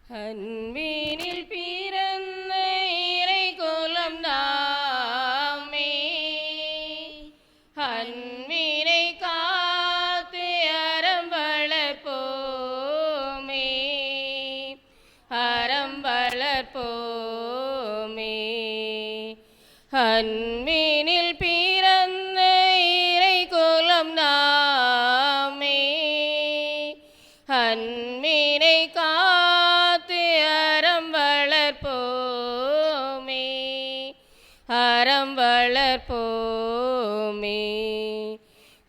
அன்பினில் பிறந்த இறைகுலம் நாமே, அன்பினை காத்து அறம் வளர்ப்போமே, அறம் வளர்ப்போமே. அன்பினில் பிறந்த இறைகுலம் நாமே, அன்பினை காத்து அறம் வளர்ப்போமே, அறம் வளர்ப்போமே.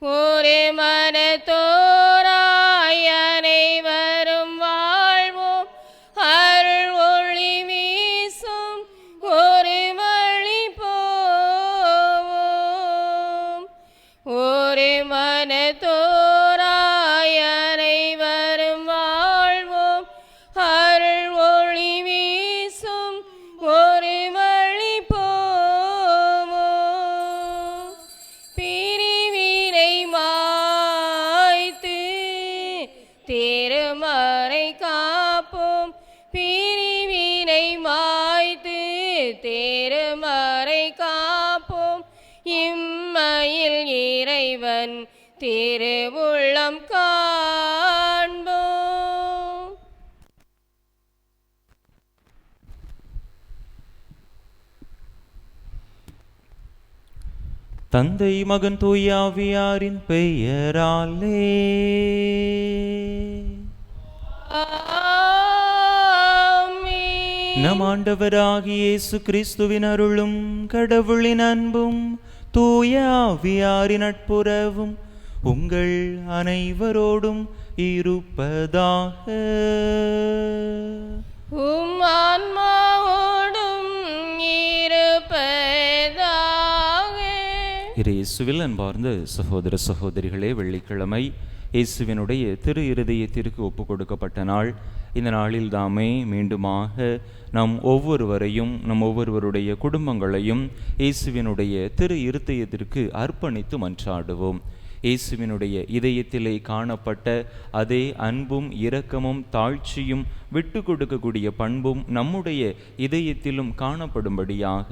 ஒரு மனத்தோராய் அனைவரும் வாழ்வோம், அருள் ஒளி வீசும் ஒரு வழி போவோம். ஒரு மனத்தோராய் அனைவரும் வாழ்வோம், அருள் ஒளி வீசும் ஒரு வழி போவோம். பிரிவினை மாய்த்து திருமறை காப்போம், பிரிவினை மாய்த்து திருமறை காப்போம். இம்மையில் இறைவன் திருவுள்ளம் காண்போம். தந்தை மகன் தூய ஆவியாரின் பெயராலே ஆமென். நம் ஆண்டவராகிய இயேசு கிறிஸ்துவின் அருளும் கடவுளின் அன்பும் தூய ஆவியாரின் நட்புறவும் உங்கள் அனைவரோடும் இருப்பதாக. உம் ஆன்மாவோடும் இருப்பதாக. இயேசுவில் அன்பார்ந்த சகோதர சகோதரிகளே, வெள்ளிக்கிழமை இயேசுவினுடைய திரு இருதயத்திற்கு ஒப்பு கொடுக்கப்பட்ட நாள். இந்த நாளில் தாமே மீண்டுமாக நம் ஒவ்வொருவரையும் நம் ஒவ்வொருவருடைய குடும்பங்களையும் இயேசுவினுடைய திரு இருதயத்திற்கு அர்ப்பணித்து மன்றாடுவோம். இயேசுவினுடைய இதயத்திலே காணப்பட்ட அதே அன்பும் இரக்கமும் தாழ்ச்சியும் விட்டு கொடுக்கக்கூடிய பண்பும் நம்முடைய இதயத்திலும் காணப்படும்படியாக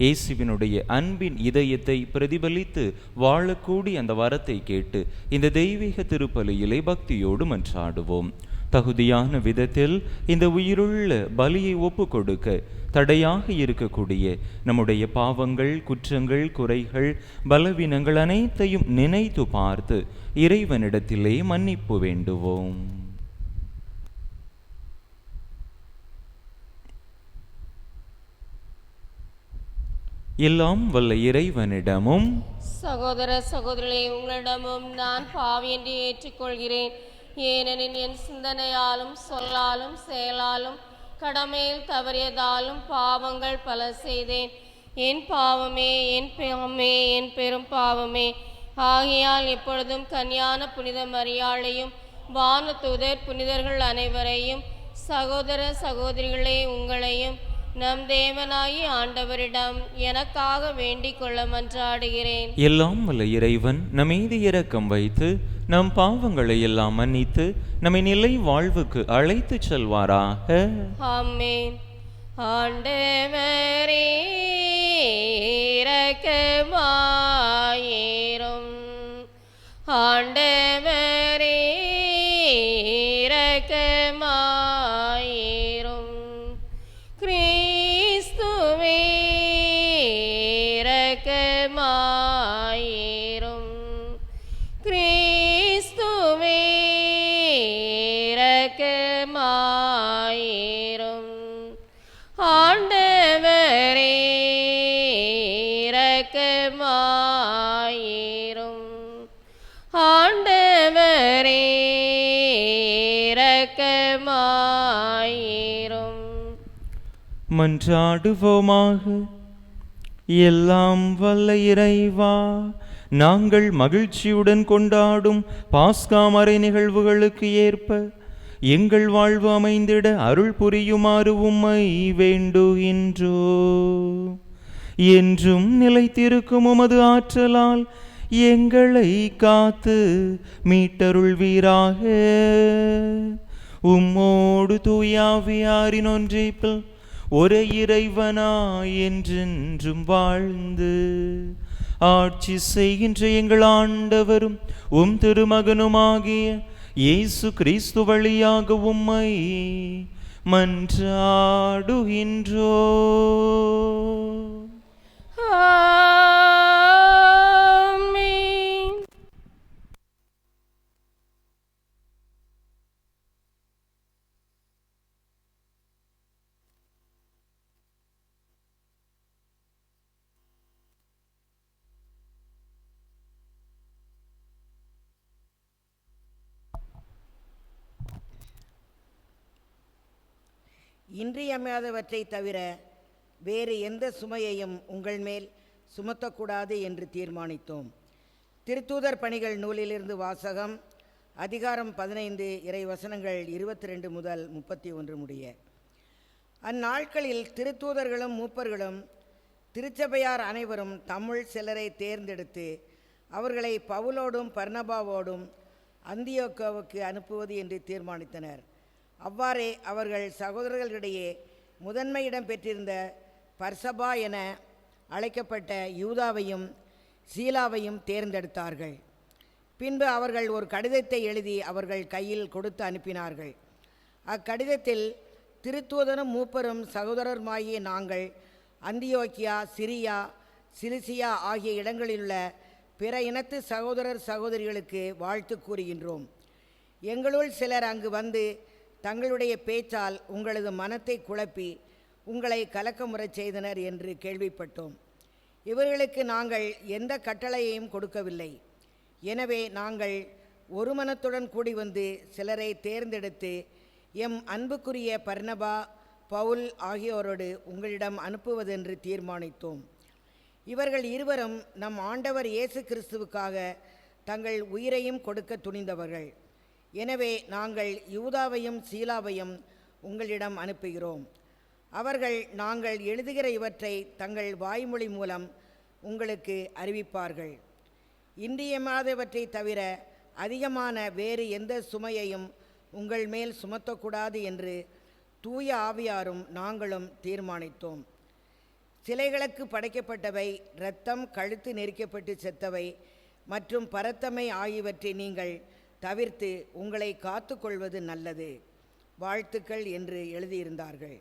இயேசுவினுடைய அன்பின் இதயத்தை பிரதிபலித்து வாழக்கூடிய அந்த வரத்தை கேட்டு இந்த தெய்வீக திருப்பலியிலே பக்தியோடு மன்றாடுவோம். தகுதியான விதத்தில் இந்த உயிருள்ள பலியை ஒப்பு கொடுக்க தடையாக இருக்கக்கூடிய நம்முடைய பாவங்கள், குற்றங்கள், குறைகள், பலவீனங்கள் அனைத்தையும் நினைத்து பார்த்து இறைவனிடத்திலே மன்னிப்பு வேண்டுவோம். எல்லாம் வல்ல இறைவனிடமும் சகோதர சகோதரிகளே, உங்களிடமும் நான் பாவி என்று ஏற்றுக்கொள்கிறேன். ஏனெனில் என் சிந்தனையாலும் சொல்லாலும் செயலாலும் கடமையில் தவறியதாலும் பாவங்கள் பல செய்தேன். என் பாவமே, என் பாவமே, என் பெரும் பாவமே. ஆகையால் எப்பொழுதும் கன்னியான புனித மரியாளையும் வானதூதர் புனிதர்கள் அனைவரையும் சகோதர சகோதரிகளே உங்களையும் நம் தேவனாகி ஆண்டவரிடம் எனக்காக வேண்டிக் கொள்ள மன்றாடுகிறேன். எல்லாம் வல்ல இறைவன் நம் மீது இரக்கம் வைத்து நம் பாவங்களை எல்லாம் மன்னித்து நம்மை நிலை வாழ்வுக்கு அழைத்து செல்வாராக. ஆமென். ஆண்டவரே இரக்கமாயிரும். ஆண்டவரே இரக்கமாயிரும். கிறிஸ்துவே இரக்கமாயிரும். கிறிஸ்துவே இரக்கமாயிரும். ஆண்டவரே இரக்கமாயிரும். ஆண்டவரே இரக்கமாயிரும். மன்றாடுவோமாக. எல்லாம் வல்ல இறைவா, நாங்கள் மகிழ்ச்சியுடன் கொண்டாடும் பாஸ்கா மறை நிகழ்வுகளுக்கு ஏற்ப எங்கள் வாழ்வு அமைந்திட அருள் புரியுமாறு உம்மை வேண்டுகின்றோ. என்றும் நிலைத்திருக்கும் உமது ஆற்றலால் எங்களை காத்து மீட்டருள்வீராக. உம்மோடு தூயாவியாரின் ஒன்றிப்பில் ஒரே இறைவனாய் என்றென்றும் வாழ்ந்து ஆட்சி செய்கின்ற எங்கள் ஆண்டவரும் உம் திருமகனுமாகிய இயேசு கிறிஸ்து வழியாக உம்மை மன்றாடுகின்றோ. ஆமென். இன்றியமையாதவற்றை தவிர வேறு எந்த சுமையையும் உங்கள் மேல் சுமத்தக்கூடாது என்று தீர்மானித்தோம். திருத்தூதர் பணிகள் நூலிலிருந்து வாசகம். அதிகாரம் 15 இறை வசனங்கள் 22 முதல் 31 முடிய. அந்நாட்களில் திருத்தூதர்களும் மூப்பர்களும் திருச்சபையார் அனைவரும் தம்முள் சிலரை தேர்ந்தெடுத்து அவர்களை பவுலோடும் பர்னபாவோடும் அந்தியோக்காவுக்கு அனுப்புவது என்று தீர்மானித்தனர். அவ்வாறே அவர்கள் சகோதரர்களிடையே முதன்மை இடம் பெற்றிருந்த பர்சபா என அழைக்கப்பட்ட யூதாவையும் சீலாவையும் தேர்ந்தெடுத்தார்கள். பின்பு அவர்கள் ஒரு கடிதத்தை எழுதி அவர்கள் கையில் கொடுத்து அனுப்பினார்கள். அக்கடிதத்தில் திருத்தூதரும் மூப்பரும் சகோதரருமாகிய நாங்கள் அந்தியோக்கியா, சிரியா, சிலிசியா ஆகிய இடங்களிலுள்ள பிற இனத்து சகோதரர் சகோதரிகளுக்கு வாழ்த்து கூறுகின்றோம். எங்களுள் சிலர் அங்கு வந்து தங்களுடைய பேச்சால் உங்களது மனத்தை குழப்பி உங்களை கலக்கமுறச் செய்தனர் என்று கேள்விப்பட்டோம். இவர்களுக்கு நாங்கள் எந்த கட்டளையையும் கொடுக்கவில்லை. எனவே நாங்கள் ஒரு மனத்துடன் கூடி வந்து சிலரை தேர்ந்தெடுத்து எம் அன்புக்குரிய பர்னபா, பவுல் ஆகியோரோடு உங்களிடம் அனுப்புவதென்று தீர்மானித்தோம். இவர்கள் இருவரும் நம் ஆண்டவர் இயேசு கிறிஸ்துவுக்காக தங்கள் உயிரையும் கொடுக்க துணிந்தவர்கள். எனவே நாங்கள் யூதாவையும் சீலாவையும் உங்களிடம் அனுப்புகிறோம். அவர்கள் நாங்கள் எழுதுகிற இவற்றை தங்கள் வாய்மொழி மூலம் உங்களுக்கு அறிவிப்பார்கள். இன்றியமையாதவற்றை தவிர அதிகமான வேறு எந்த சுமையையும் உங்கள் மேல் சுமத்தக்கூடாது என்று தூய ஆவியாரும் நாங்களும் தீர்மானித்தோம். சிலைகளுக்கு படைக்கப்பட்டவை, இரத்தம், கழுத்து நெரிக்கப்பட்டு செத்தவை மற்றும் பரத்தமை ஆகியவற்றை நீங்கள் தவிர்த்து உங்களை காத்து கொள்வது நல்லது. வாழ்த்துக்கள் என்று எழுதியிருந்தார்கள்.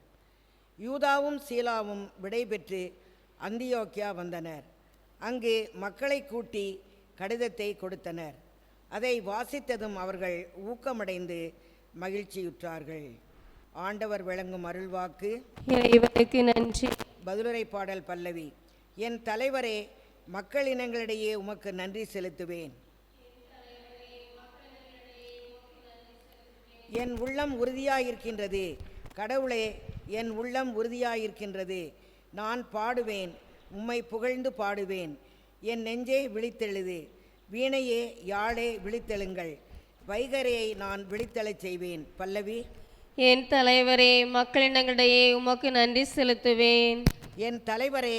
யூதாவும் சீலாவும் விடைபெற்று அந்தியோக்கியா வந்தனர். அங்கு மக்களை கூட்டி கடிதத்தை கொடுத்தனர். அதை வாசித்ததும் அவர்கள் ஊக்கமடைந்து மகிழ்ச்சியுற்றார்கள். ஆண்டவர் வழங்கும் அருள்வாக்கு. இறைவனுக்கு நன்றி. பதிலுரை பாடல் பல்லவி. என் தலைவரே, மக்கள் இனங்களிடையே உமக்கு நன்றி செலுத்துவேன். என் உள்ளம் உறுதியாயிருக்கின்றது. கடவுளே, என் உள்ளம் உறுதியாயிருக்கின்றது. நான் பாடுவேன், உம்மை புகழ்ந்து பாடுவேன். என் நெஞ்சே விழித்தெழுது. வீணையே, யாழே விழித்தெழுங்கள். வைகரையை நான் விழித்தெழச் செய்வேன். பல்லவி. என் தலைவரே, மக்களினங்களிடையே உமக்கு நன்றி செலுத்துவேன். என் தலைவரே,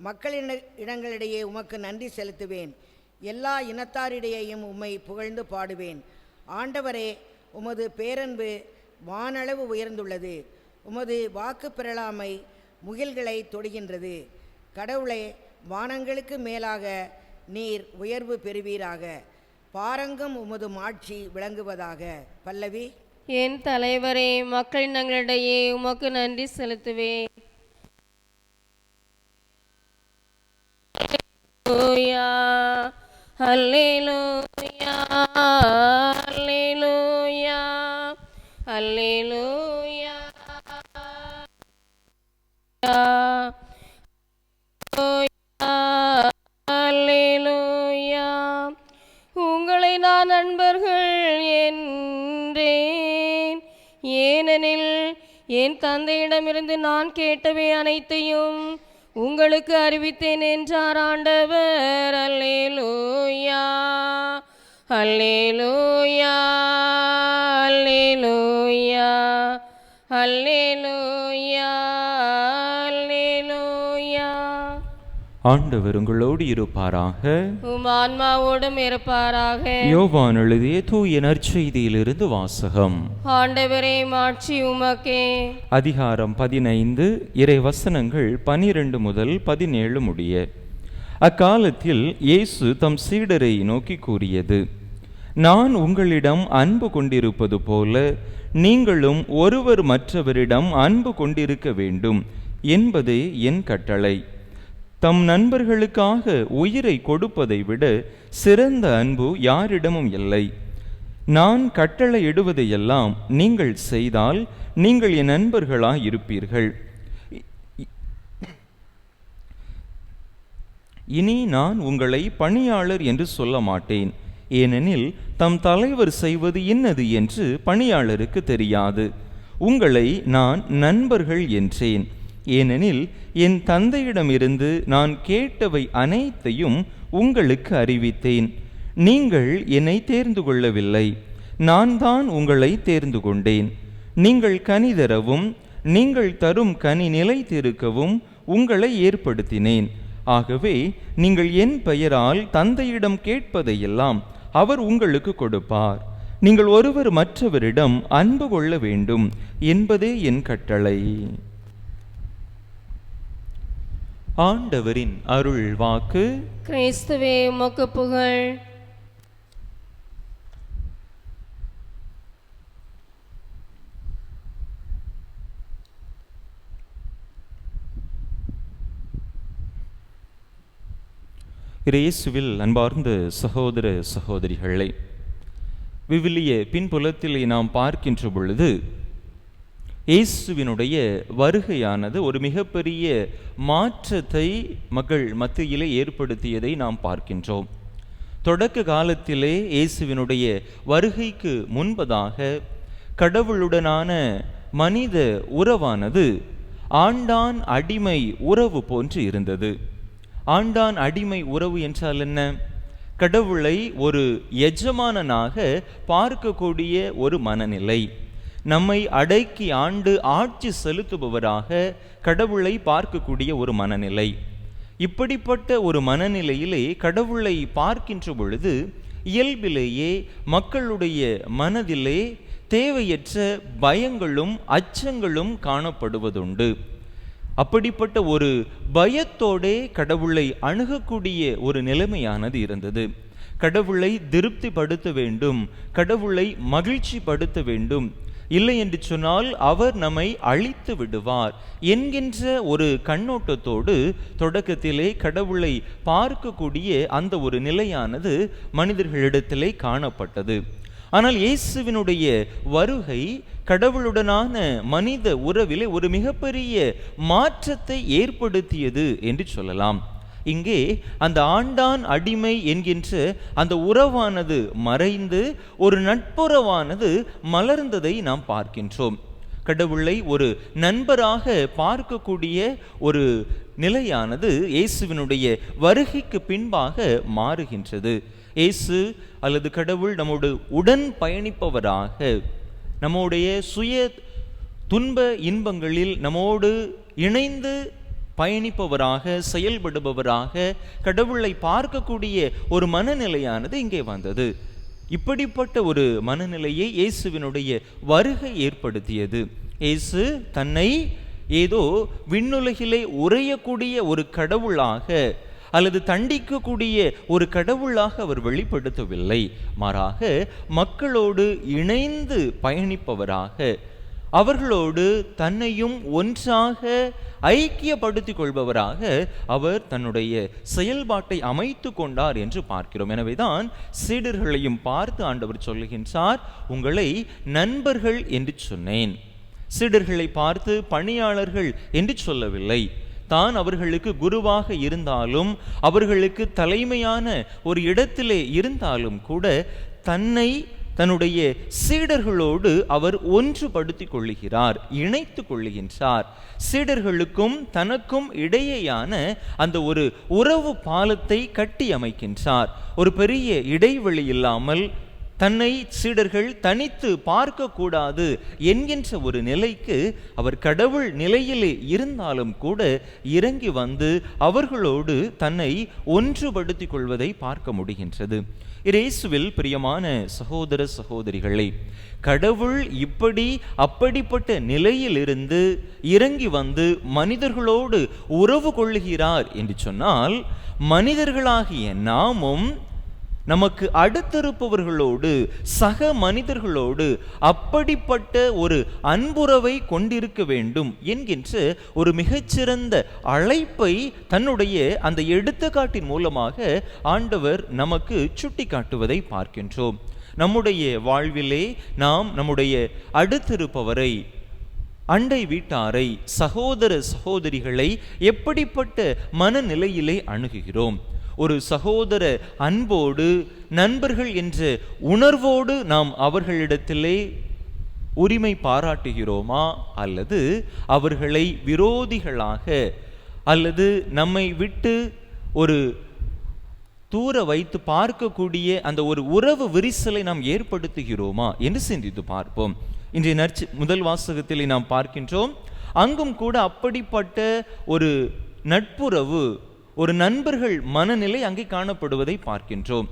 மக்களிடங்களிடையே உமக்கு நன்றி செலுத்துவேன். எல்லா இனத்தாரிடையேயும் உம்மை புகழ்ந்து பாடுவேன். ஆண்டவரே, உமது பேரன்பு வானளவு உயர்ந்துள்ளது. உமது வாக்கு பெறலாமை முகில்களை தொடுகின்றது. கடவுளே, வானங்களுக்கு மேலாக நீர் உயர்வு பெறுவீராக. பாரங்கும் உமது மாட்சி விளங்குவதாக. பல்லவி. என் தலைவரே, மக்களினங்களிடையே உமக்கு நன்றி செலுத்துவேன். அல்லேலூயா, அல்லேலூயா, அல்லேலூயா, அல்லேலூயா. உங்களை நான் நண்பர்கள் என்றேன், ஏனெனில் என் தந்தையிடமிருந்து நான் கேட்டவை அனைத்தையும் உங்களுக்கு அறிவித்தேன் என்றார் ஆண்டவர். அல்லேலூயா, அல்லேலூயா, அல்லேலூயா, அல்லேலூயா, அல்லேலூயா. ஆண்டவர் உங்களோடு இருப்பாராக. உம் ஆன்மாவோடும் இருப்பாராக. யோவான் எழுதிய தூய நற்செய்தியிலிருந்து வாசகம். ஆண்டவரே, மாட்சி உமக்கே. அதிகாரம் 15, இறை வசனங்கள் 12 முதல் 17 முடிய. அக்காலத்தில் இயேசு தம் சீடரை நோக்கி கூறியது: நான் உங்களிடம் அன்பு கொண்டிருப்பது போல நீங்களும் ஒருவர் மற்றவரிடம் அன்பு கொண்டிருக்க வேண்டும் என்பதே என் கட்டளை. தம் நண்பர்களுக்காக உயிரை கொடுப்பதை விட சிறந்த அன்பு யாரிடமும் இல்லை. நான் கட்டளை இடுவதையெல்லாம் நீங்கள் செய்தால் நீங்கள் என் நண்பர்களாய் இருப்பீர்கள். இனி நான் உங்களை பணியாளர் என்று சொல்ல மாட்டேன், ஏனெனில் தம் தலைவர் செய்வது இன்னது என்று பணியாளருக்கு தெரியாது. உங்களை நான் நண்பர்கள் என்றேன், ஏனெனில் என் தந்தையிடமிருந்து நான் கேட்டவை அனைத்தையும் உங்களுக்கு அறிவித்தேன். நீங்கள் என்னை தேர்ந்து கொள்ளவில்லை, நான் தான் உங்களை தேர்ந்து கொண்டேன். நீங்கள் கனி தரவும் நீங்கள் தரும் கனி நிலைத்திருக்கவும் உங்களை ஏற்படுத்தினேன். ஆகவே நீங்கள் என் பெயரால் தந்தையிடம் கேட்பதையெல்லாம் அவர் உங்களுக்கு கொடுப்பார். நீங்கள் ஒருவர் மற்றவரிடம் அன்பு கொள்ள வேண்டும் என்பதே என் கட்டளை. ஆண்டவரின் அருள் வாக்கு. கிறிஸ்துவே, உமக்கு புகழ். இயேசுவில் அன்பார்ந்த சகோதர சகோதரிகளை, விவிலிய பின்புலத்தில் நாம் பார்க்கின்ற பொழுது இயேசுவினுடைய வருகையானது ஒரு மிகப்பெரிய மாற்றத்தை மக்கள் மத்தியிலே ஏற்படுத்தியதை நாம் பார்க்கின்றோம். தொடக்க காலத்திலே இயேசுவினுடைய வருகைக்கு முன்பதாக கடவுளுடனான மனித உறவானது ஆண்டான் அடிமை உறவு போன்று இருந்தது. ஆண்டான் அடிமை உறவு என்றால் என்ன? கடவுளை ஒரு எஜமானனாக பார்க்கக்கூடிய ஒரு மனநிலை. நம்மை அடக்கி ஆண்டு ஆட்சி செலுத்துபவராக கடவுளை பார்க்கக்கூடிய ஒரு மனநிலை. இப்படிப்பட்ட ஒரு மனநிலையிலே கடவுளை பார்க்கின்ற பொழுது இயல்பிலேயே மக்களுடைய மனதிலே தேவையற்ற பயங்களும் அச்சங்களும் காணப்படுவதுண்டு. அப்படிப்பட்ட ஒரு பயத்தோடே கடவுளை அணுகக்கூடிய ஒரு நிலைமையானது இருந்தது. கடவுளை திருப்திப்படுத்த வேண்டும், கடவுளை மகிழ்ச்சி படுத்த வேண்டும், இல்லை என்று சொன்னால் அவர் நம்மை அழித்து விடுவார் என்கின்ற ஒரு கண்ணோட்டத்தோடு தொடக்கத்திலே கடவுளை பார்க்கக்கூடிய அந்த ஒரு நிலையானது மனிதர்களிடத்திலே காணப்பட்டது. ஆனால் இயேசுவினுடைய வருகை கடவுளுடனான மனித உறவிலே ஒரு மிகப்பெரிய மாற்றத்தை ஏற்படுத்தியது என்று சொல்லலாம். இங்கே அந்த ஆண்டான் அடிமை என்கின்ற அந்த உறவானது மறைந்து ஒரு நட்புறவானது மலர்ந்ததை நாம் பார்க்கின்றோம். கடவுளை ஒரு நண்பராக பார்க்கக்கூடிய ஒரு நிலையானது இயேசுவினுடைய வருகைக்கு பின்பாக மாறுகின்றது. இயேசு அல்லது கடவுள் நம்மோடு உடன் பயணிப்பவராக, நம்முடைய சுய துன்ப இன்பங்களில் நம்மோடு இணைந்து பயணிப்பவராக, செயல்படுபவராக, கடவுளை பார்க்கக்கூடிய ஒரு மனநிலையானது இங்கே வந்தது. இப்படிப்பட்ட ஒரு மனநிலையை இயேசுவினுடைய வருகை ஏற்படுத்தியது. இயேசு தன்னை ஏதோ விண்ணுலகிலே உறையக்கூடிய ஒரு கடவுளாக அல்லது தண்டிக்கக்கூடிய ஒரு கடவுளாக அவர் வெளிப்படுத்தவில்லை. மாறாக மக்களோடு இணைந்து பயணிப்பவராக, அவர்களோடு தன்னையும் ஒன்றாக ஐக்கியப்படுத்திக் கொள்பவராக அவர் தன்னுடைய செயல்பாட்டை அமைத்து கொண்டார் என்று பார்க்கிறோம். எனவேதான் சீடர்களையும் பார்த்து ஆண்டவர் சொல்லுகின்றார், உங்களை நண்பர்கள் என்று சொன்னேன். சீடர்களை பார்த்து பணியாளர்கள் என்று சொல்லவில்லை. தான் அவர்களுக்கு குருவாக இருந்தாலும், அவர்களுக்கு தலைமையான ஒரு இடத்திலே இருந்தாலும் கூட தன்னை தன்னுடைய சீடர்களோடு அவர் ஒன்றுபடுத்திக் கொள்ளுகிறார், இணைத்து கொள்ளுகின்றார். சீடர்களுக்கும் தனக்கும் இடையேயான அந்த ஒரு உறவு பாலத்தை கட்டி அமைக்கின்றார். ஒரு பெரிய இடைவெளி இல்லாமல் தன்னை சீடர்கள் தனித்து பார்க்கக்கூடாது என்கின்ற ஒரு நிலைக்கு அவர் கடவுள் நிலையிலே இருந்தாலும் கூட இறங்கி வந்து அவர்களோடு தன்னை ஒன்றுபடுத்திக் கொள்வதை பார்க்க முடிகின்றது. இயேசுவில் பிரியமான சகோதர சகோதரிகளை, கடவுள் அப்படிப்பட்ட நிலையிலிருந்து இறங்கி வந்து மனிதர்களோடு உறவு கொள்ளுகிறார் என்று சொன்னால், மனிதர்களாகிய நாமும் நமக்கு அடுத்திருப்பவர்களோடு சக மனிதர்களோடு அப்படிப்பட்ட ஒரு அன்புறவை கொண்டிருக்க வேண்டும் என்கின்ற ஒரு மிகச்சிறந்த அழைப்பை தன்னுடைய அந்த எடுத்துக்காட்டின் மூலமாக ஆண்டவர் நமக்கு சுட்டி காட்டுவதை பார்க்கின்றோம். நம்முடைய வாழ்விலே நாம் நம்முடைய அடுத்திருப்பவரை, அண்டை வீட்டாரை, சகோதர சகோதரிகளை எப்படிப்பட்ட மனநிலையிலே அணுகுகிறோம்? ஒரு சகோதர அன்போடு, நண்பர்கள் என்ற உணர்வோடு நாம் அவர்களிடத்திலே உரிமை பாராட்டுகிறோமா, அல்லது அவர்களை விரோதிகளாக அல்லது நம்மை விட்டு ஒரு தூர வைத்து பார்க்கக்கூடிய அந்த ஒரு உறவு விரிசலை நாம் ஏற்படுத்துகிறோமா என்று சிந்தித்து பார்ப்போம். இன்றைய முதல் வாசகத்திலே நாம் பார்க்கின்றோம், அங்கும் கூட அப்படிப்பட்ட ஒரு நட்புறவு, ஒரு நண்பர்கள் மனநிலை அங்கே காணப்படுவதை பார்க்கின்றோம்.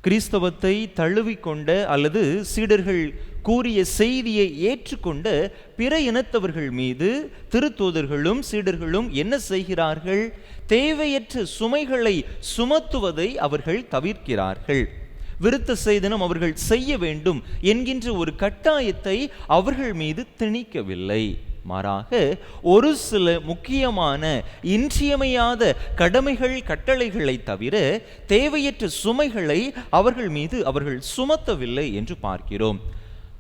கிறிஸ்தவத்தை தழுவிக்கொண்ட அல்லது சீடர்கள் கூறிய செய்தியை ஏற்றுக்கொண்ட பிற இனத்தவர்கள் மீது திருத்தூதர்களும் சீடர்களும் என்ன செய்கிறார்கள்? தேவையற்ற சுமைகளை சுமத்துவதை அவர்கள் தவிர்க்கிறார்கள். விருத்த சேதனம் அவர்கள் செய்ய வேண்டும் என்கின்ற ஒரு கட்டாயத்தை அவர்கள் மீது திணிக்கவில்லை. மாறாக ஒரு சில முக்கியமான இன்றியமையாத கடமைகள், கட்டளைகளை தவிர தேவையற்ற சுமைகளை அவர்கள் மீது அவர்கள் சுமத்தவில்லை என்று பார்க்கிறோம்.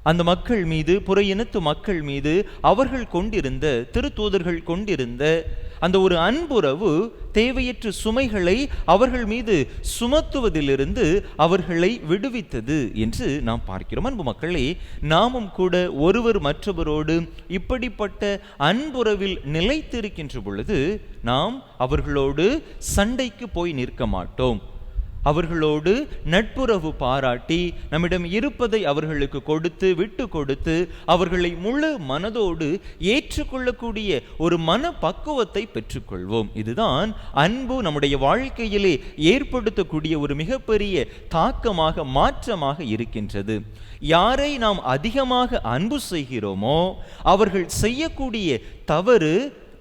அந்த மக்கள் மீது, புற இனத்து மக்கள் மீது அவர்கள் கொண்டிருந்த, திருத்தூதர்கள் கொண்டிருந்த அந்த ஒரு அன்புறவு தேவையற்ற சுமைகளை அவர்கள் மீது சுமத்துவதிலிருந்து அவர்களை விடுவித்தது என்று நாம் பார்க்கிறோம். அன்பு மக்களே, நாமும் கூட ஒருவர் மற்றவரோடு இப்படிப்பட்ட அன்புறவில் நிலைத்திருக்கின்ற பொழுது நாம் அவர்களோடு சண்டைக்கு போய் நிற்க மாட்டோம். அவர்களோடு நட்புறவு பாராட்டி நம்மிடம் இருப்பதை அவர்களுக்கு கொடுத்து, விட்டு கொடுத்து, அவர்களை முழு மனதோடு ஏற்றுக்கொள்ளக்கூடிய ஒரு மன பக்குவத்தை பெற்றுக்கொள்வோம். இதுதான் அன்பு நம்முடைய வாழ்க்கையிலே ஏற்படுத்தக்கூடிய ஒரு மிகப்பெரிய தாக்கமாக, மாற்றமாக இருக்கின்றது. யாரை நாம் அதிகமாக அன்பு செய்கிறோமோ அவர்கள் செய்யக்கூடிய தவறு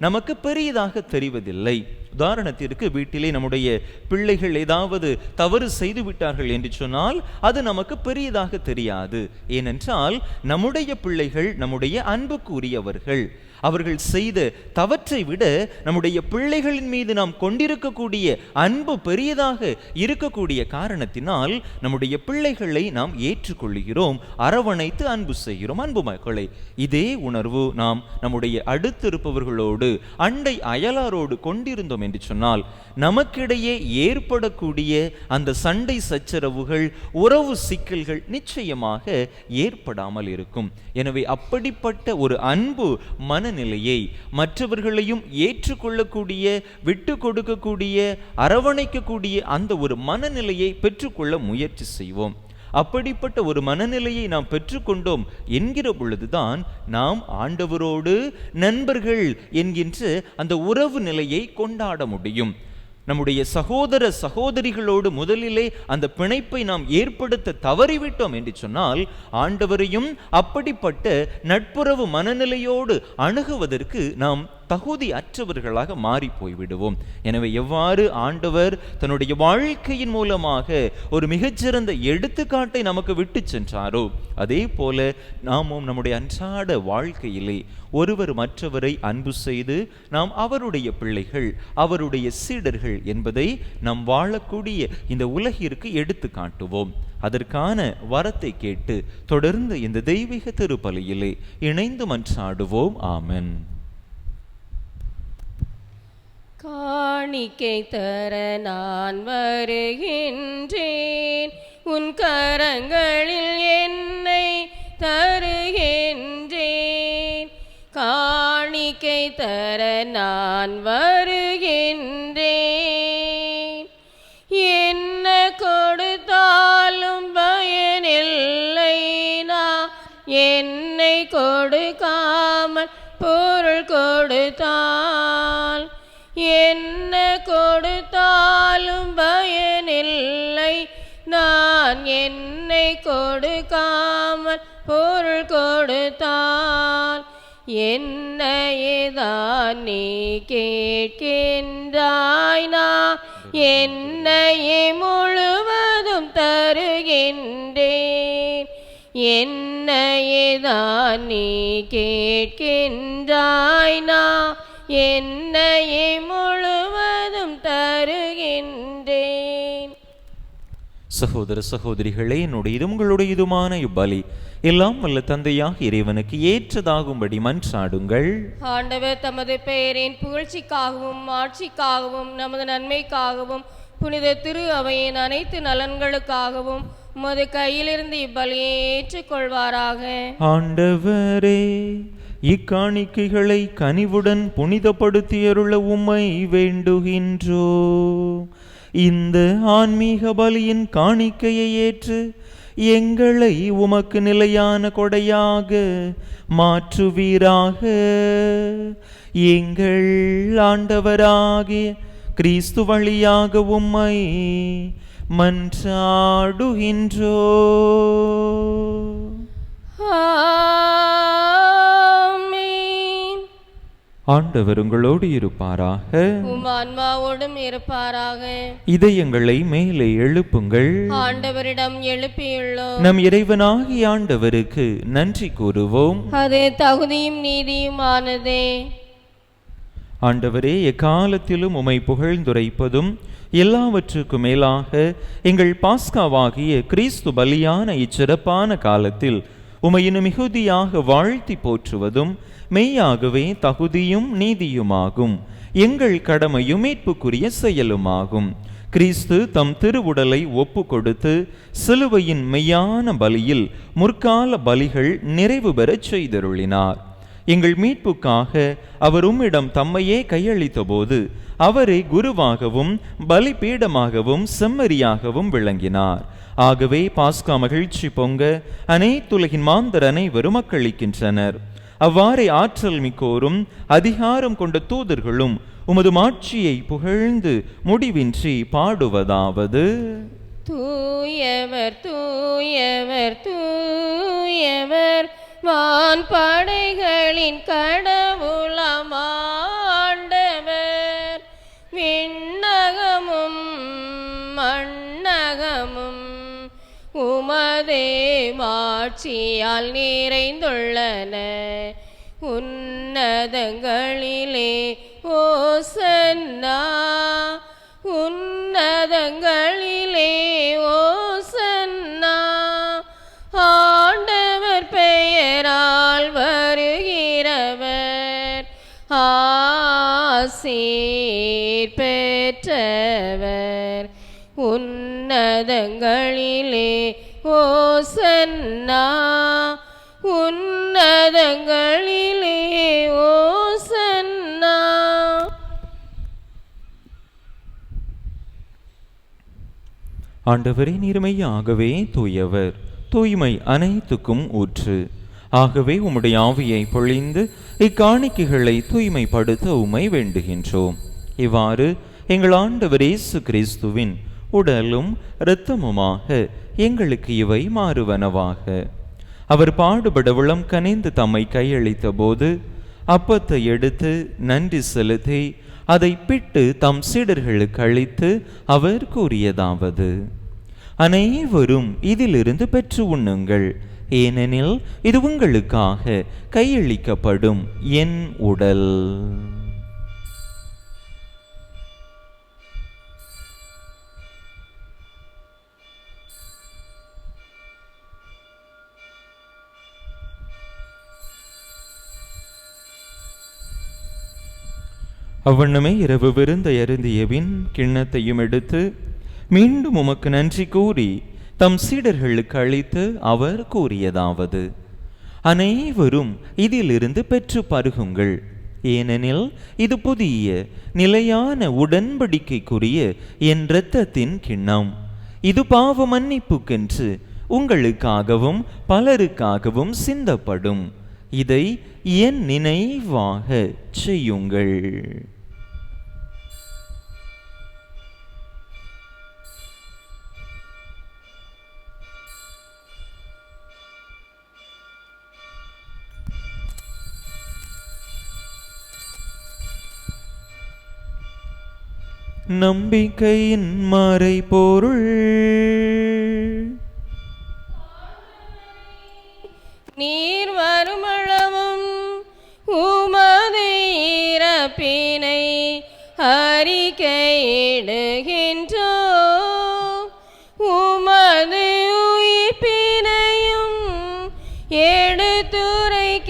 நமக்கு பெரியதாக தெரிவதில்லை. உதாரணத்திற்கு, வீட்டிலே நம்முடைய பிள்ளைகள் ஏதாவது தவறு செய்து விட்டார்கள் என்று சொன்னால் அது நமக்கு பெரியதாக தெரியாது. ஏனென்றால் நம்முடைய பிள்ளைகள் நம்முடைய அன்புக்குரியவர்கள். அவர்கள் செய்த தவற்றை விட நம்முடைய பிள்ளைகளின் மீது நாம் கொண்டிருக்கக்கூடிய அன்பு பெரியதாக இருக்கக்கூடிய காரணத்தினால் நம்முடைய பிள்ளைகளை நாம் ஏற்றுக்கொள்கிறோம், அரவணைத்து அன்பு செய்கிறோம். அன்பு மக்களை, இதே உணர்வு நாம் நம்முடைய அடுத்திருப்பவர்களோடு, அண்டை அயலாரோடு கொண்டிருந்தோம் என்று சொன்னால் நமக்கிடையே ஏற்படக்கூடிய அந்த சண்டை சச்சரவுகள், உறவு சிக்கல்கள் நிச்சயமாக ஏற்படாமல் இருக்கும். எனவே அப்படிப்பட்ட ஒரு அன்பு மனநிலையை, மற்றவர்களையும் ஏற்றுக்கொள்ளக்கூடிய, விட்டு கொடுக்கக்கூடிய, அரவணைக்கக்கூடிய அந்த ஒரு மனநிலையை பெற்றுக்கொள்ள முயற்சி செய்வோம். அப்படிப்பட்ட ஒரு மனநிலையை நாம் பெற்றுக்கொண்டோம் என்கிற பொழுதுதான் நாம் ஆண்டவரோடு நண்பர்கள் என்கின்ற அந்த உறவு நிலையை கொண்டாட முடியும். நம்முடைய சகோதர சகோதரிகளோடு முதலிலே அந்த பிணைப்பை நாம் ஏற்படுத்த தவறிவிட்டோம் என்று சொன்னால் ஆண்டவரையும் அப்படிப்பட்ட நட்புறவு மனநிலையோடு அணுகுவதற்கு நாம் தகுதி அற்றவர்களாக மாறி போய்விடுவோம். எனவே எவ்வாறு ஆண்டவர் தன்னுடைய வாழ்க்கையின் மூலமாக ஒரு மிகச்சிறந்த எடுத்துக்காட்டை நமக்கு விட்டு சென்றாரோ அதே போல நாமும் நம்முடைய அன்றாட வாழ்க்கையிலே ஒருவர் மற்றவரை அன்பு செய்து நாம் அவருடைய பிள்ளைகள், அவருடைய சீடர்கள் என்பதை நாம் வாழக்கூடிய இந்த உலகிற்கு எடுத்து காட்டுவோம். அதற்கான வரத்தை கேட்டு தொடர்ந்து இந்த தெய்வீக திருப்பலியிலே இணைந்து மன்றாடுவோம். ஆமென். காணிக்கை தர நான் வருகின்றேன், உன் கரங்களில் என்னை தருகின்றேன். காணிக்கை தர நான் வருகின்றேன், என்ன கொடுத்தாலும் என்னை கொடுக்காமல் பொருள் கொடுத்தால் என்ன கொடுத்தாலும் பயனில்லை. நான் என்னை கொடுக்காமல் பொருள் கொடுத்தால் என்னையேதான் நீ கேட்கின்றாய். நான் என்னையே முழுவதும் தருகின்றேன். என்னையேதான் நீ கேட்கின்றாய். நான் என்னையே முழுவதும் தருகின்றேன். சகோதர சகோதரிகளே, என்னுடையதும் உங்களுடையதுமான இப்பலி எல்லாம் வல்ல தந்தையாக இறைவனுக்கு ஏற்றதாகும்படி மன்றாடுங்கள். ஆண்டவர் தமது பெயரின் புகழ்ச்சிக்காகவும் ஆட்சிக்காகவும் நமது நன்மைக்காகவும் புனித திரு அவையின் அனைத்து நலன்களுக்காகவும் உமது கையிலிருந்து இப்பலியை ஏற்றுக்கொள்வாராக. ஆண்டவரே, இக்காணிக்கைகளை கனிவுடன் புனிதப்படுத்தியருள உம்மை வேண்டுகின்றோ. இந்த ஆன்மீக பலியின் காணிக்கையை ஏற்று எங்களை உமக்கு நிலையான கொடையாக மாற்றுவீராக. எங்கள் ஆண்டவராகிய கிறிஸ்து வழியாக உம்மை மன்றாடுகின்றோ. ஆண்டவர் உங்களோடு இருப்பாராக. உம் ஆன்மாவோடும் இருப்பாராக. இதயங்களை மேலே எழுப்புங்கள். ஆண்டவரிடம் எழுப்பியுள்ளோம். நம் இறைவனாகிய ஆண்டவருக்கு நன்றி கூறுவோம். அது தகுதியும் நீதியுமானதே. ஆண்டவரே, எக்காலத்திலும் உம்மை புகழ்ந்துரைப்பதும் எல்லாவற்றுக்கும் மேலாக எங்கள் பாஸ்காவாகிய கிறிஸ்து பலியான இச்சிறப்பான காலத்தில் உம்மை இன்னும் மிகுதியாக வாழ்த்தி போற்றுவதும் மெய்யாகவே தகுதியும் நீதியுமாகும். எங்கள் கடமையும் மீட்புக்குரிய செயலுமாகும். கிறிஸ்து தம் திருவுடலை ஒப்பு கொடுத்து சிலுவையின் மெய்யான பலியில் முற்கால பலிகள் நிறைவு பெறச் செய்தருளினார். எங்கள் மீட்புக்காக அவர் உம்மிடம் தம்மையே கையளித்த போது அவரை குருவாகவும் பலிபீடமாகவும் செம்மறியாகவும் விளங்கினார். ஆகவே பாஸ்கா மகிழ்ச்சி பொங்க அனைத்துலகின் மாந்தர் அனைவரும் அக்களிக்கின்றனர். அவ்வாறே ஆற்றல் மிக்கோரும் அதிகாரம் கொண்ட தூதர்களும் உமது மாட்சியை புகழ்ந்து முடிவின்றி பாடுவதாவது: தூயவர் தூயவர் தூயவர் வான் படைகளின் கடவுளாம் ஆண்டவர். விண்ணகமும் மண்ணகமும் உமதே மாட்சியால் நிறைந்துள்ளன. உன்னதங்களிலே ஓசன்னா, உன்னதங்களிலே ஓசன்னா. ஆண்டவர் பெயரால் வருகிறவர் ஆசீர் பெற்றவர். உன்னதங்களிலே ஓசன்னா, உன்னதங்களிலே ஓசன்னா. ஆண்டவரே, நீர்மையாகவே தூயவர், தூய்மை அனைத்துக்கும் ஊற்று. ஆகவே உம்முடைய ஆவியை பொழிந்து இக்காணிக்கைகளை தூய்மைப்படுத்த உம்மை வேண்டுகின்றோம். இவ்வாறு எங்கள் ஆண்டவர் இயேசு கிறிஸ்துவின் உடலும் இரத்தமுமாக எங்களுக்கு இவை மாறுவனவாக. அவர் பாடுபட உளம் கனிந்து தம்மை கையளித்த போது அப்பத்தை எடுத்து நன்றி செலுத்தி அதை பிட்டு தம் சீடர்களுக்கு அளித்து அவர் கூறியதாவது: அனைவரும் இதிலிருந்து பெற்று உண்ணுங்கள், ஏனெனில் இது உங்களுக்காக கையளிக்கப்படும் என் உடல். அவ்வண்ணமே இரவு விருந்தை அருந்தியபின் கிண்ணத்தையும் எடுத்து மீண்டும் உமக்கு நன்றி கூறி தம் சீடர்களுக்கு அளித்து அவர் கூறியதாவது: அனைவரும் இதிலிருந்து பெற்று பருகுங்கள், ஏனெனில் இது புதிய நிலையான உடன்படிக்கைக்குரிய என் இரத்தத்தின் கிண்ணம். இது பாவ மன்னிப்புக்கென்று உங்களுக்காகவும் பலருக்காகவும் சிந்தப்படும். இதை என் நினைவாக செய்யுங்கள். நம்பிக்கையின் மறைபொருள். நீர் வருமளவும் உமது இறப்பினை அறிக்கையிடுகின்றோ, உமது உயிர்ப்பினையும் எடுத்துரைக்கின்றோ.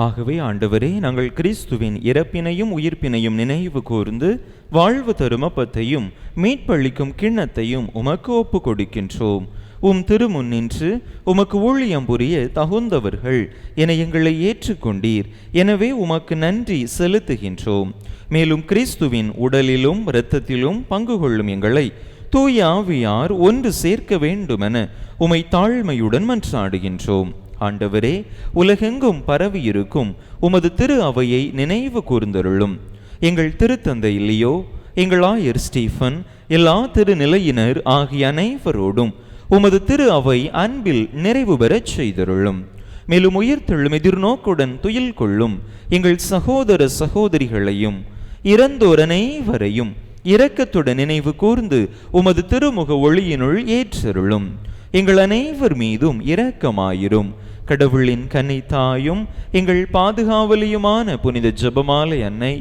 ஆகவே ஆண்டவரே, நாங்கள் கிறிஸ்துவின் இறப்பினையும் உயிர்ப்பினையும் நினைவு கூர்ந்து வாழ்வு தரும் அப்பத்தையும் மீட்பளிக்கும் கிண்ணத்தையும் உமக்கு ஒப்பு கொடுக்கின்றோம். உம் திருமுன் நின்று உமக்கு ஊழியம் புரிய தகுந்தவர்கள் என எங்களை ஏற்றுக்கொண்டீர். எனவே உமக்கு நன்றி செலுத்துகின்றோம். மேலும் கிறிஸ்துவின் உடலிலும் இரத்தத்திலும் பங்கு கொள்ளும் எங்களை தூய ஆவியார் ஒன்று சேர்க்க வேண்டுமென உமை தாழ்மையுடன் மன்றாடுகின்றோம். ஆண்டவரே, உலகெங்கும் பரவியிருக்கும் உமது திரு அவையை நினைவு கூர்ந்தருளும். எங்கள் திருத்தந்தை இல்லையோ, எங்கள் ஆயர் ஸ்டீஃபன், எல்லா திருநிலையினர் ஆகிய அனைவரோடும் உமது திரு அவை அன்பில் நிறைவு பெறச் செய்தருளும். மேலும் உயிர்த்தெழும் எதிர்நோக்குடன் துயில் கொள்ளும் எங்கள் சகோதர சகோதரிகளையும் இறந்தோர் அனைவரையும் இரக்கத்துடன் நினைவு கூர்ந்து உமது திருமுக ஒளியினுள் ஏற்றருளும். எங்கள் அனைவர் மீதும் இரக்கமாயிரும். கடவுளின் கன்னி தாயும் எங்கள் பாதுகாவலியுமான புனித ஜெபமாலை அன்னை,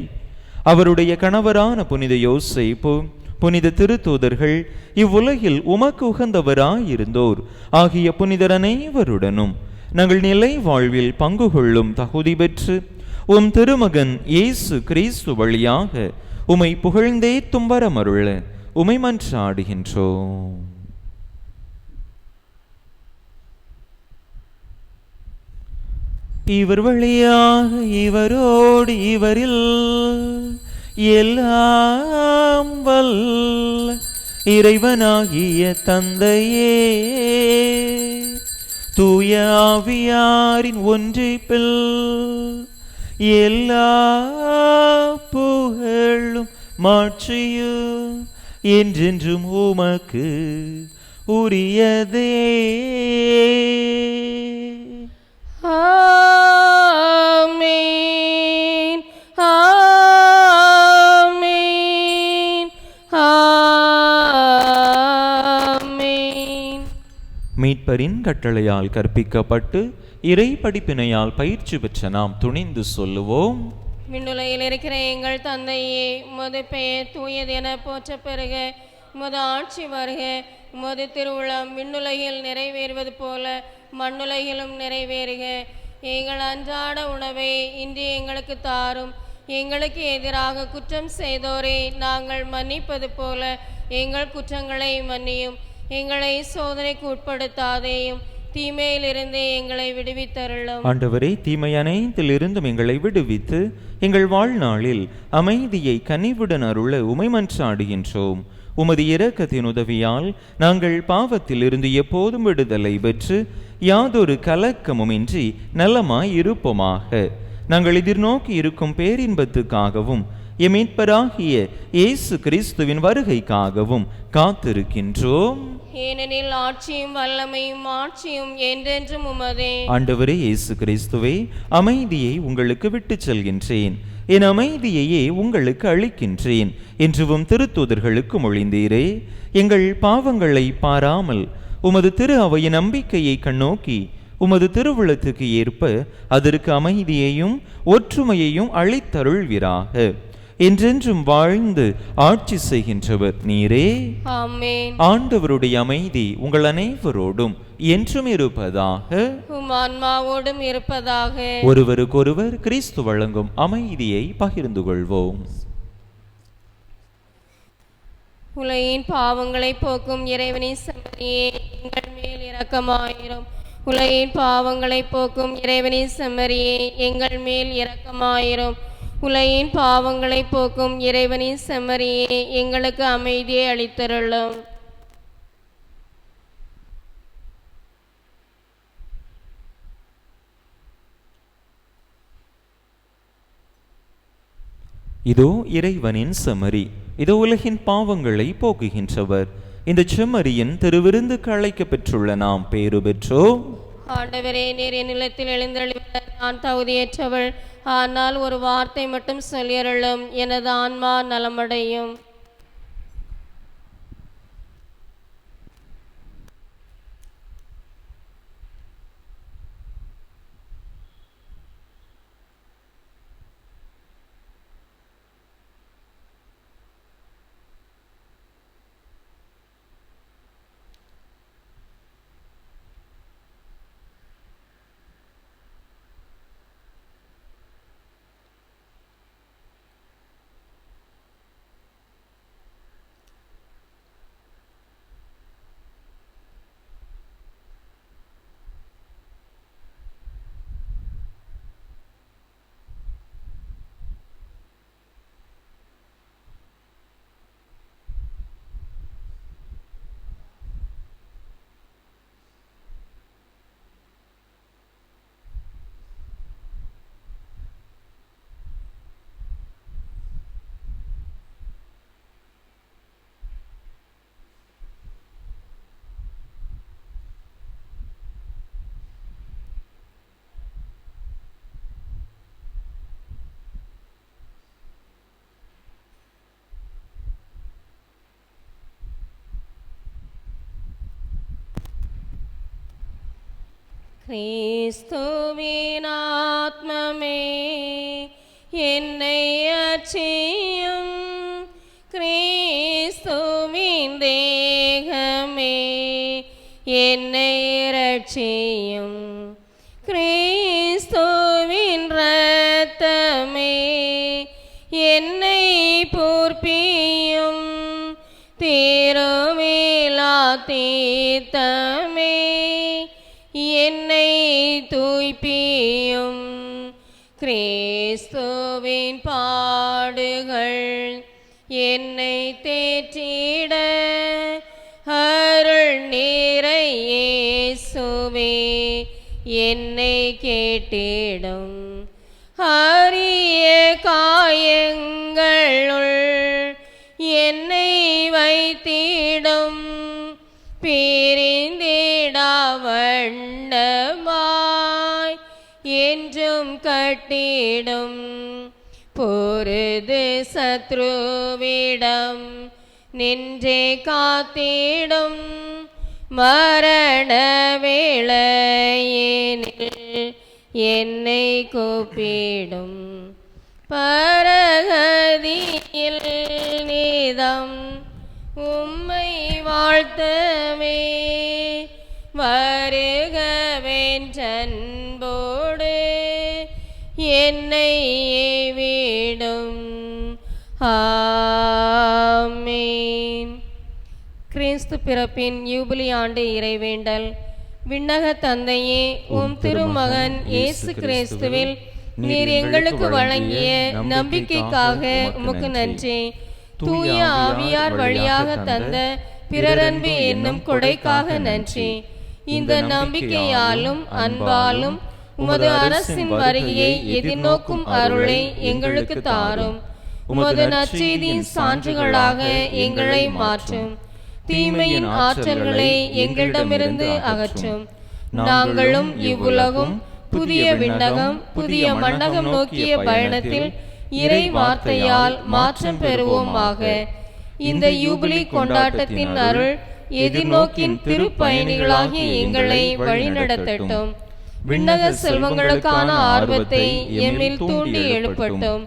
அவருடைய கணவரான புனித யோசேப்பு, புனித திருத்தூதர்கள், இவ்வுலகில் உமக்கு உகந்தவராயிருந்தோர் ஆகிய புனிதர் அனைவருடனும் நாங்கள் நிலை வாழ்வில் பங்கு கொள்ளும் தகுதி பெற்று உம் திருமகன் இயேசு கிறிஸ்து வழியாக உமை புகழ்ந்தேத்தும் வரமருள உமை மன்றாடுகின்றோம். இவர் வழியாக இவரோடு இவரில் எல்லாம் வல்ல இறைவனாகிய தந்தையே, தூய ஆவியாரின் ஒன்றிப்பில் எல்லா புகழும் மாட்சியும் என்றென்றும் உமக்கு உரியதே. ஆமென், ஆமென், ஆமென். மீட்பரின் கட்டளையால் கற்பிக்கப்பட்டு இறை படிப்பினையால் பயிற்சி பெற்ற நாம் துணிந்து சொல்லுவோம். விண்ணுலகில் இருக்கிற எங்கள் தந்தையே, உமது பெயர் தூயது என போற்ற பெறுக. உமது ஆட்சி வருக. உமது திருவுளம் விண்ணுலகில் நிறைவேறுவது போல மண்ணுலகிலும் நிறைவேறுக. எங்கள் அன்றாட உணவை இன்று எங்களுக்கு தாரும். எங்களுக்கு எதிராக குற்றம் செய்தோரை நாங்கள் மன்னிப்பது போல எங்கள் குற்றங்களை மன்னியும். எங்களை சோதனைக்கு உட்படுத்தாதேயும், தீமையிலிருந்து எங்களை விடுவித்தருளும். ஆண்டவரே, தீமை அனைத்திலிருந்தும் எங்களை விடுவித்து எங்கள் வாழ்நாளில் அமைதியை கனிவுடன் அருள உமை மன்றாடுகின்றோம். உமது இரக்கத்தின் உதவியால் நாங்கள் பாவத்தில் இருந்து எப்போதும் விடுதலை பெற்று யாதொரு கலக்கமுமின்றி நலமாய் இருப்போமாக. நாங்கள் எதிர்நோக்கி இருக்கும் பேரின்பத்துக்காகவும் எம் மீட்பராகிய இயேசு கிறிஸ்துவின் வருகைக்காகவும் காத்திருக்கின்றோம். ஏனெனில் ஆட்சியும் வல்லமையும் மாட்சியும் என்றென்றும் உமதே. ஆண்டவரே இயேசு கிறிஸ்துவே, அமைதியை உங்களுக்கு விட்டுச் செல்கின்றேன், என் அமைதியையே உங்களுக்கு அளிக்கின்றேன் என்றும் திருத்தூதர்களுக்கு மொழிந்தீரே. எங்கள் பாவங்களை பாராமல் உமது திரு அவையின் நம்பிக்கையை கண்ணோக்கி உமது திருவுளத்துக்கு ஏற்ப அதற்கு அமைதியையும் ஒற்றுமையையும் அளித்தருள்வீராக. என்றென்றும் வாழ்ந்து ஆட்சி செய்கின்றவர் நீரே. ஆமென். ஆண்டவருடைய அமைதி உங்கள் அனைவரோடும் என்றும் இருப்பதாக. உம் ஆன்மாவோடும் இருப்பதாக. ஒருவருக்கொருவர் கிறிஸ்து வழங்கும் அமைதியை பகிர்ந்து கொள்வோம். உலகின் பாவங்களை போக்கும் இறைவனின் செம்மறியே, எங்கள் மேல் இரக்கமாயிரும். உலகின் பாவங்களை போக்கும் இறைவனின் செம்மறியே, எங்கள் மேல் இரக்கமாயிரும். உலகின் பாவங்களை போக்கும் இறைவனின் செம்மறியே, எங்களுக்கு அமைதியை அளித்தருளும். இதோ இறைவனின் செம்மறி, இதோ உலகின் பாவங்களை போக்குகின்றவர். இந்த செம்மறியின் திருவிருந்துக்கு அழைக்க பெற்றுள்ள நாம் பேறு பெற்றோம். ஆண்டவரே, நீர் என் நிலத்தில் எழுந்தருளிவிட நான் தகுதியற்றவள். ஆனால் ஒரு வார்த்தை மட்டும் சொல்லியருளும், எனது ஆன்மா நலமடையும். கிறிஸ்துவின் ஆத்மமே என்னை அர்ச்சியும், கிறிஸ்துவின் தேகமே என்னை இரட்சியும், கிறிஸ்துவின் இரத்தமே என்னை பூர்ப்பியும், திருவிழா தீர்த்தமே என்னை தூய்ப்பியும். கிறிஸ்துவின் பாடுகள் என்னை தேற்றிட அருள் நிறை இயேசுவே என்னை கேட்டிடும். அரிய காயங்களுள் என்னை வைத்திடும், பிரிந்திடா வண்ணமாய் என்றும் கட்டிடும். பொருது சத்ருவிடம் நின்றே காத்திடும், மரண வேளையினில் என்னை கூப்பிடும். பரகதியில் நீதம் உம்மை வாழ்த்தவே, வருகவென்றன்போடு என்னை ஏவிடும். ஆமென். கிறிஸ்து பிறப்பின் யூபிலி ஆண்டு இறைவேண்டல். விண்ணக தந்தையே, உம் திருமகன் இயேசு கிறிஸ்துவில் நீர் எங்களுக்கு வழங்கிய நம்பிக்கைக்காக உமக்கு நன்றி. தூய ஆவியார் வழியாக தந்த பிறரன்பு என்னும் கொடைக்காக நன்றி. இந்த நம்பிக்கையாலும் அன்பாலும் உமது அரசின் வருகையை எதிர்நோக்கும் அருளை எங்களுக்கு தாரும். உமது நற்செய்தியின் சான்றுகளாக எங்களை மாற்றும். தீமையின் ஆற்றல்களை எங்களிடமிருந்து அகற்றும். நாங்களும் இவ்வுலகும் புதிய விண்ணகம் புதிய மண்ணகம் நோக்கிய பயணத்தில் இறை வார்த்தையால் மாற்றம் பெறுவோமாக. இந்த யூபிலி கொண்டாட்டத்தின் அருள் எதிர்நோக்கின் திருப்பயணிகளாகிய எங்களை வழிநடத்தட்டும். விண்ணக செல்வங்களுக்கான ஆர்வத்தை எம்மில் தூண்டி எழுப்பட்டும்.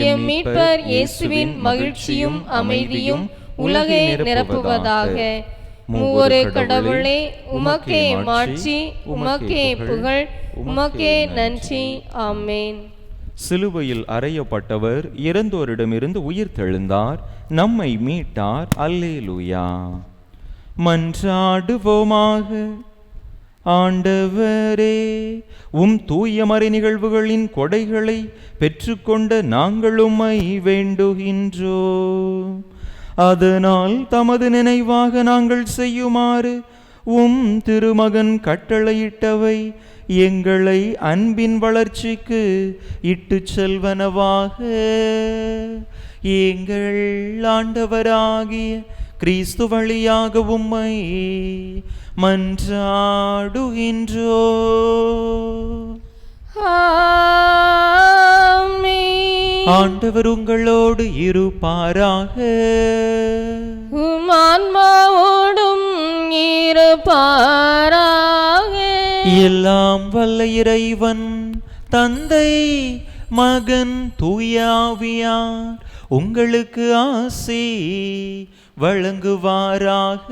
எம் மீட்பர் இயேசுவின் மகிழ்ச்சியும் அமைதியும் உலகை நிரப்புவதாக. மூவொரு கடவுளே, உமக்கே மாட்சி, உமக்கே புகழ், உமக்கே நன்றி. ஆமென். சிலுவையில் அறையப்பட்டவர் இறந்தோரிடமிருந்து உயிர்த்தெழுந்தார், நம்மை மீட்டார். அல்லேலூயா. மன்றாடுவோமாக. ஆண்டவரே, உம் தூயமறை நிகழ்வுகளின் கொடைகளை பெற்றுக்கொண்ட நாங்கள் உம்மை வேண்டுகின்றோம். அதனால் தமது நினைவாக நாங்கள் செய்யுமாறு உம் திருமகன் கட்டளையிட்டவை எங்களை அன்பின் வளர்ச்சிக்கு இட்டு செல்வனவாக. எங்கள் ஆண்டவராகிய கிறிஸ்து வழியாக உம்மை மன்றாடுகின்றோ. ஆண்டவர் உங்களோடு இருப்பாராக. உம் ஆன்மாவோடும் இருப்பாராக. எல்லாம் வல்ல இறைவன் தந்தை மகன் தூயாவியார் உங்களுக்கு ஆசி வழங்குவாராக.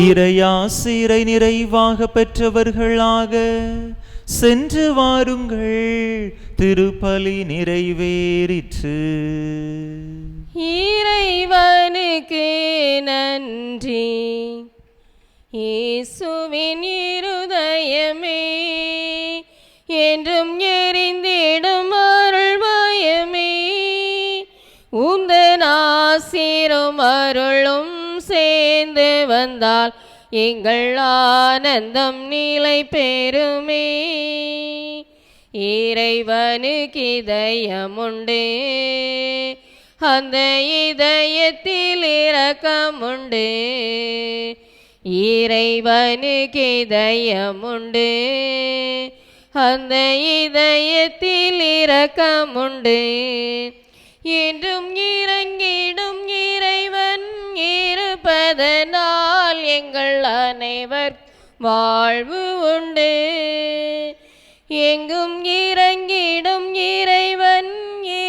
இறையாசிரை நிறைவாக பெற்றவர்களாக சென்று வாருங்கள். திருப்பலி நிறைவேறிற்று. இறைவனுக்கு நன்றி. இயேசுவின் இருதயமே என்றும் எரிந்திடும் அருள்மயமே, உந்தன் ஆசீரும் அருளும் சேர்ந்து வந்தால் எங்கள் ஆனந்தம் நிலை பெறுமே. இறைவனுக்கு இதயமுண்டு, அந்த இதயத்தில் இரக்கமுண்டு. இறைவனுக்கு இதயமுண்டு, அந்த இதயத்தில் இரக்கமுண்டு. என்றும் இறங்கிடும் இறைவன் இருப்பதனால் எங்கள் அனைவர் வாழ்வு உண்டு. எங்கும் இறங்கிடும் இறைவன்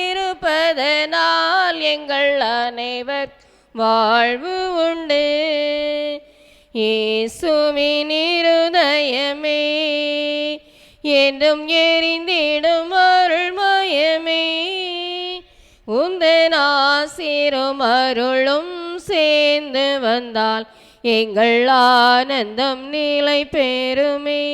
இருப்பதனால் எங்கள் அனைவர் வாழ்வு உண்டு. இயேசுவின் இருதயமே என்றும் எரிந்திடும் அருள்மயமே, உந்தன் ஆசீரும் அருளும் சேர்ந்து வந்தால் எங்கள் ஆனந்தம் நிலை பெறுமே.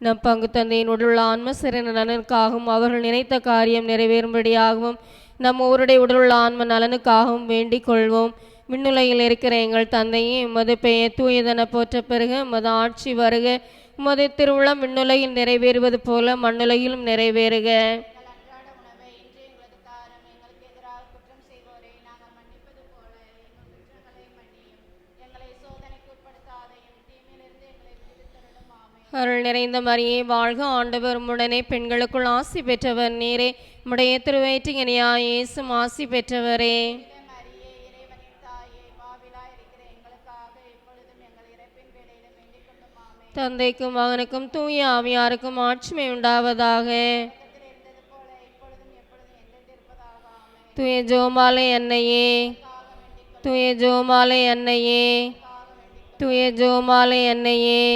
நம் பங்கு தந்தையின் உடலுள்ள ஆன்ம சிறந்த நலனுக்காகவும் அவர்கள் நினைத்த காரியம் நிறைவேறும்படியாகவும் நம் ஊருடைய உடலுள்ள ஆன்ம நலனுக்காகவும் வேண்டிக் கொள்வோம். விண்ணுலகில் இருக்கிற எங்கள் தந்தையே, உமது பெயர் தூயதென போற்ற பெறுக. உமது ஆட்சி வருக. உமது திருவுளம் விண்ணுலகில் நிறைவேறுவது போல மண்ணுலகிலும் நிறைவேறுக. அருள் நிறைந்த மரியே வாழ்க, ஆண்டவர் உம்முடனே, பெண்களுக்குள் ஆசி பெற்றவர் நீரே. உம்முடைய திருவயிற்றின் கனியாகிய இயேசுவும் ஆசி பெற்றவரே. தந்தைக்கும் மகனுக்கும் தூய ஆவியாருக்கும் ஆட்சிமை உண்டாவதாக. தூய ஜோமாலை அன்னையே, தூய ஜோமாலை அன்னையே, தூய ஜோமாலை அன்னையே,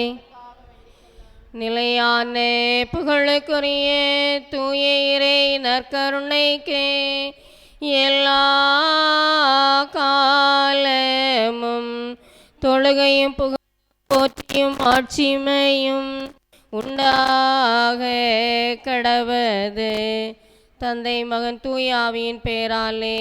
நிலையான புகழுக்குரிய தூய இறை நற்கருணைக்கு எல்லா காலமும் தொழுகையும் போற்றியும் ஆட்சிமையும் உண்டாக கடவது. தந்தை மகன் தூய ஆவியின் பெயராலே